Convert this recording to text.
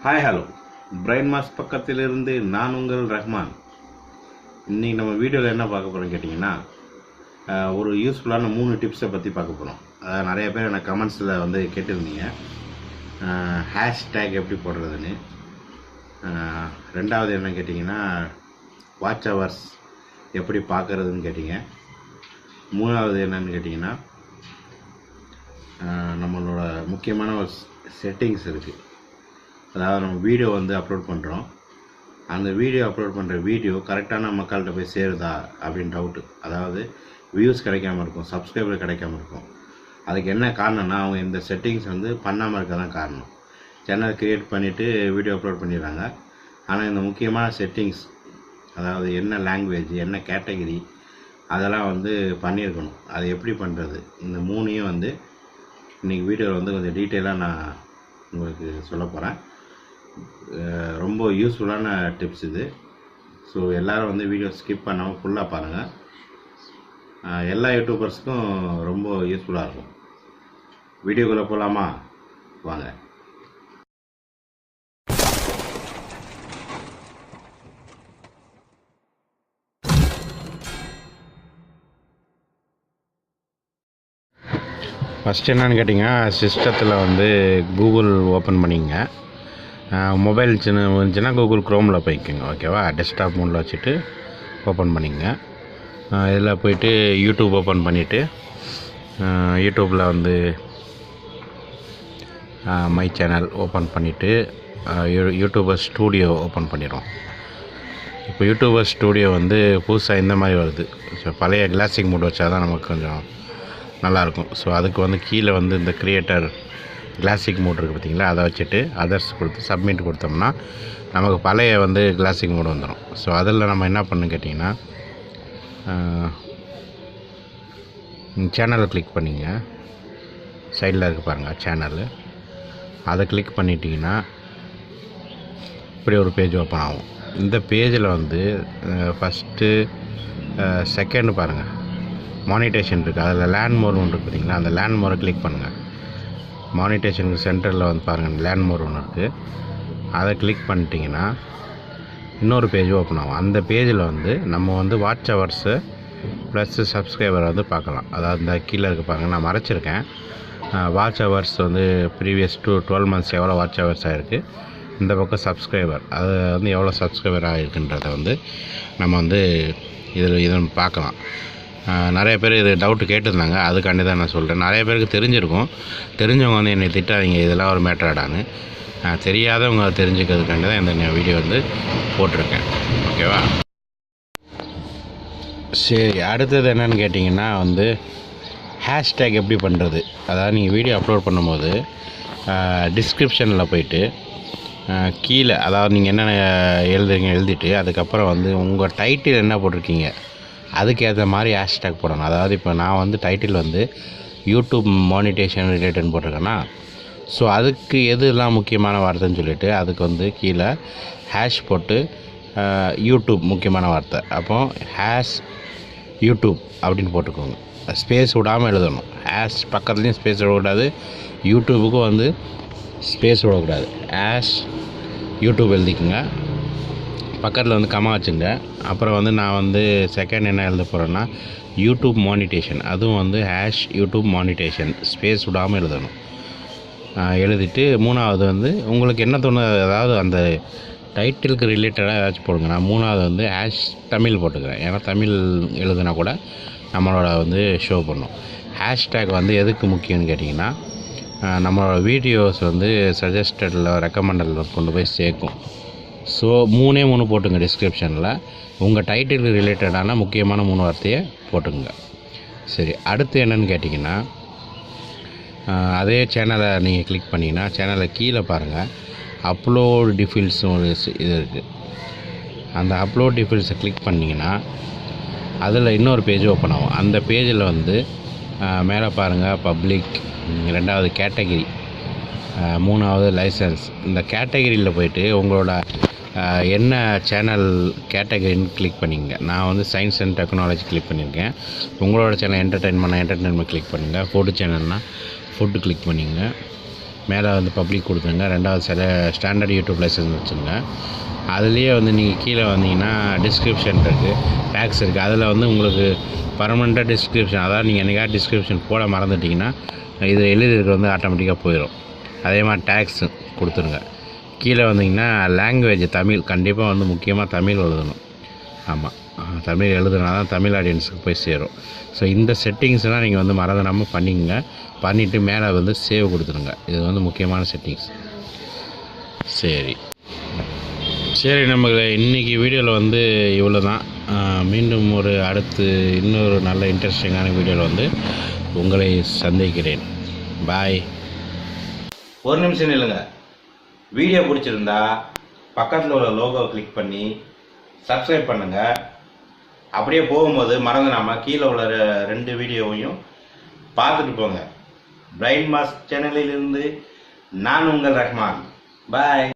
Hi hello brain mass பக்கத்திலிருந்து நான் உங்கள் ரஹ்மான். இன்றைக்கி நம்ம வீடியோவில் என்ன பார்க்க போகிறோம் கேட்டிங்கன்னா, ஒரு யூஸ்ஃபுல்லான 3 டிப்ஸை பற்றி பார்க்க போகிறோம். அதாவது நிறைய பேர் எனக்கு கமெண்ட்ஸில் வந்து கேட்டிருந்தீங்க ஹேஷ்டேக் எப்படி போடுறதுன்னு. ரெண்டாவது என்ன கேட்டிங்கன்னா, வாட்ச் ஹவர்ஸ் எப்படி பார்க்குறதுன்னு கேட்டிங்க. மூணாவது என்னன்னு கேட்டிங்கன்னா, நம்மளோட முக்கியமான ஒரு செட்டிங்ஸ் இருக்குது. அதாவது நம்ம வீடியோ வந்து அப்லோட் பண்ணுறோம், அந்த வீடியோ அப்லோட் பண்ணுற வீடியோ கரெக்டான மக்கள்கிட்ட போய் சேருதா அப்படின்னு டவுட்டு. அதாவது வியூஸ் கிடைக்காம இருக்கும், சப்ஸ்கிரைபர் கிடைக்காம இருக்கும். அதுக்கு என்ன காரணம்னா, அவங்க இந்த செட்டிங்ஸ் வந்து பண்ணாமல் இருக்க தான் காரணம். சேனல் க்ரியேட் பண்ணிவிட்டு வீடியோ அப்லோட் பண்ணிடுறாங்க. ஆனால் இந்த முக்கியமான செட்டிங்ஸ், அதாவது என்ன லாங்குவேஜ், என்ன கேட்டகிரி, அதெல்லாம் வந்து பண்ணியிருக்கணும். அது எப்படி பண்ணுறது, இந்த 3ஐயும் வந்து இன்றைக்கி வீடியோவில் வந்து கொஞ்சம் டீட்டெயிலாக நான் உங்களுக்கு சொல்ல போகிறேன். ரொம்ப யூஸ்ஃபுல்லான டிப்ஸ் இது. ஸோ எல்லோரும் வந்து வீடியோ ஸ்கிப் பண்ணாமல் ஃபுல்லாக பாருங்கள். எல்லா யூடியூபர்ஸ்க்கும் ரொம்ப யூஸ்ஃபுல்லாக இருக்கும். வீடியோக்குள்ளே போகலாமா? வாங்க. ஃபஸ்ட்டு என்னென்னு கேட்டிங்கன்னா, சிஸ்டத்தில் வந்து கூகுள் ஓப்பன் பண்ணிங்க. மொபைல் இருந்துச்சுன்னா கூகுள் க்ரோமில் போய்க்குங்க, ஓகேவா? டெஸ்க்டாப் மோடில் வச்சுட்டு ஓப்பன் பண்ணிங்க. இதில் போய்ட்டு யூடியூப் ஓப்பன் பண்ணிவிட்டு யூடியூப்பில் வந்து மை சேனல் ஓப்பன் பண்ணிவிட்டு யூடியூபர் ஸ்டூடியோ ஓப்பன் பண்ணிடுவோம். இப்போ யூடியூபர் ஸ்டூடியோ வந்து புதுசாக இந்த மாதிரி வருது. ஸோ பழைய கிளாசிக் மோட் வச்சா தான் நமக்கு கொஞ்சம் நல்லாயிருக்கும். ஸோ அதுக்கு வந்து கீழே வந்து இந்த கிரியேட்டர் கிளாசிக் மோட் இருக்குது பார்த்திங்களா, அதை வச்சுட்டு அதர்ஸ் கொடுத்து சப்மிட் கொடுத்தோம்னா நமக்கு பழைய வந்து கிளாசிக் மோட் வந்துடும். ஸோ அதில் நம்ம என்ன பண்ணு கேட்டிங்கன்னா, சேனலை கிளிக் பண்ணிங்க. சைடில் இருக்குது பாருங்கள் சேனலு, அதை கிளிக் பண்ணிட்டீங்கன்னா இப்படி ஒரு பேஜ் ஓப்பன் ஆகும். இந்த பேஜில் வந்து ஃபஸ்ட்டு செகண்டு பாருங்கள், மானிட்டேஷன் இருக்குது. அதில் லேண்ட் மோர் ஒன்று இருக்குது பார்த்திங்களா, அந்த லேண்ட் மோரை கிளிக் பண்ணுங்கள். மானிட்டேஷனுக்கு சென்டரில் வந்து பாருங்கள் லேண்ட் மோர் ஒன்று இருக்குது. அதை கிளிக் பண்ணிட்டீங்கன்னா இன்னொரு பேஜ் ஓப்பன் ஆகும். அந்த பேஜில் வந்து நம்ம வந்து வாட்ச் ஹவர்ஸு ப்ளஸ்ஸு சப்ஸ்கிரைபரை வந்து பார்க்கலாம். அதாவது இந்த கீழே இருக்குது பாருங்கள், நான் மறைச்சிருக்கேன். வாட்ச் ஹவர்ஸ் வந்து ப்ரீவியஸ் 12 மந்த்ஸ் எவ்வளோ வாட்ச் ஹவர்ஸ் ஆகிருக்கு, இந்த பக்கம் சப்ஸ்கிரைபர் அது வந்து எவ்வளோ சப்ஸ்கிரைபர் ஆகிருக்குன்றதை வந்து நம்ம வந்து இதில் பார்க்கலாம். நிறைய பேர் இது டவுட்டு கேட்டிருந்தாங்க, அதுக்காண்டி தான் நான் சொல்கிறேன். நிறைய பேருக்கு தெரிஞ்சிருக்கும், தெரிஞ்சவங்க வந்து என்னை திட்டாதீங்க இதெல்லாம் ஒரு மேட்டராடான்னு. தெரியாதவங்க தெரிஞ்சுக்கிறதுக்காண்டி தான் இந்த வீடியோ வந்து போட்டிருக்கேன், ஓகேவா? சரி, அடுத்தது என்னென்னு கேட்டிங்கன்னா வந்து ஹேஷ்டேக் எப்படி பண்ணுறது. அதாவது நீங்கள் வீடியோ அப்லோட் பண்ணும்போது டிஸ்கிரிப்ஷனில் போய்ட்டு கீழே, அதாவது நீங்கள் என்னென்ன எழுதிட்டு அதுக்கப்புறம் வந்து உங்கள் டைட்டில் என்ன போட்டிருக்கீங்க அதுக்கேற்ற மாதிரி ஹேஷ்டேக் போடணும். அதாவது இப்போ நான் வந்து டைட்டில் வந்து யூடியூப் மானிட்டேஷன் ரிலேட்டட்னு போட்டிருக்கேன்னா, ஸோ அதுக்கு எதுலாம் முக்கியமான வார்த்தைன்னு சொல்லிவிட்டு அதுக்கு வந்து கீழே ஹேஷ் போட்டு யூடியூப் முக்கியமான வார்த்தை, அப்போ ஹேஷ் யூடியூப் அப்படின்னு போட்டுக்கோங்க. ஸ்பேஸ் விடாமல் எழுதணும். ஹேஷ் பக்கத்துலேயும் ஸ்பேஸ் விடக்கூடாது, யூடியூபுக்கும் வந்து ஸ்பேஸ் விடக்கூடாது. ஹேஷ் யூடியூப் எழுதிக்குங்க, பக்கத்தில் வந்து கமா வச்சுங்க. அப்புறம் வந்து நான் வந்து செகண்ட் என்ன எழுத போகிறேன்னா யூடியூப் மானிட்டேஷன், அதுவும் வந்து ஹேஷ் யூடியூப் மானிட்டேஷன் ஸ்பேஸ் விடாமல் எழுதணும். எழுதிட்டு மூணாவது வந்து உங்களுக்கு என்ன தோணுது, அதாவது அந்த டைட்டிலுக்கு ரிலேட்டடாக ஏதாச்சும் போடுங்க. நான் மூணாவது வந்து ஹேஷ் தமிழ் போட்டுக்கிறேன், ஏன்னா தமிழ் எழுதுனா கூட நம்மளோட வந்து ஷோ பண்ணும். ஹேஷ்டேக் வந்து எதுக்கு முக்கியம்னு கேட்டிங்கன்னா, நம்மளோட வீடியோஸ் வந்து சஜஸ்டடில் ரெக்கமெண்டடில் கொண்டு போய் சேர்க்கும். ஸோ 3 போட்டுங்க டிஸ்கிரிப்ஷனில். உங்கள் டைட்டில் ரிலேட்டடான முக்கியமான 3 வார்த்தையை போட்டுங்க. சரி, அடுத்து என்னென்னு கேட்டிங்கன்னா, அதே சேனலை நீங்கள் கிளிக் பண்ணிங்கன்னா சேனலை கீழே பாருங்கள் அப்லோட் டீட்டெயில்ஸ் ஒரு இது இருக்குது. அந்த அப்லோட் டீட்டெயில்ஸை கிளிக் பண்ணிங்கன்னா அதில் இன்னொரு பேஜ் ஓப்பன் ஆகும். அந்த பேஜில் வந்து மேலே பாருங்கள் பப்ளிக், ரெண்டாவது கேட்டகிரி, மூணாவது லைசன்ஸ். இந்த கேட்டகிரியில் போய்ட்டு உங்களோட என்ன சேனல் கேட்டகரின்னு கிளிக் பண்ணிங்க. நான் வந்து சயின்ஸ் அண்ட் டெக்னாலஜி கிளிக் பண்ணியிருக்கேன். உங்களோட சேனல் என்டர்டெயின்மெண்ட் கிளிக் பண்ணுங்கள். ஃபுட்டு சேனல்னால் ஃபுட்டு கிளிக் பண்ணிங்க. மேலே வந்து பப்ளிக் கொடுத்துருங்க. ரெண்டாவது ஸ்டாண்டர்ட் யூடியூப் லைசன்ஸ் வச்சுருங்க. அதுலேயே வந்து நீங்கள் கீழே வந்தீங்கன்னா டிஸ்கிரிப்ஷன் இருக்குது, டேக்ஸ் இருக்குது. அதில் வந்து உங்களுக்கு பர்மனெண்ட்டாக டிஸ்கிரிப்ஷன், அதாவது நீங்கள் என்னைக்காவது டிஸ்கிரிப்ஷன் போட மறந்துட்டிங்கன்னா இது எழுதியிருக்கிறது வந்து ஆட்டோமேட்டிக்காக போயிடும். அதே மாதிரி டேக்ஸு கொடுத்துருங்க. கீழே வந்தீங்கன்னா லாங்குவேஜ் தமிழ், கண்டிப்பாக வந்து முக்கியமாக தமிழ் எழுதணும். ஆமாம், தமிழ் எழுதுனா தான் தமிழ் ஆடியன்ஸுக்கு போய் சேரும். ஸோ இந்த செட்டிங்ஸ்லாம் நீங்கள் வந்து மறந்துடாமல் பண்ணிக்கங்க. பண்ணிவிட்டு மேலே வந்து சேவ் கொடுத்துருங்க. இது வந்து முக்கியமான செட்டிங்ஸ். சரி நம்மளே, இன்றைக்கி வீடியோவில் வந்து இவ்வளோ தான். மீண்டும் ஒரு அடுத்து இன்னொரு நல்ல இன்ட்ரெஸ்டிங்கான வீடியோவில் வந்து உங்களை சந்திக்கிறேன். பாய். ஒரு நிமிஷம் இல்லைங்க, வீடியோ பிடிச்சிருந்தா பக்கத்தில் உள்ள லோகோவை கிளிக் பண்ணி சப்ஸ்கிரைப் பண்ணுங்கள். அப்படியே போகும்போது மறந்துடாமல் கீழே உள்ள 2 வீடியோவையும் பார்த்துட்டு போங்க. பிரைன் மாஸ் சேனலிலிருந்து நான் உங்கள் ரஹ்மான். பாய்.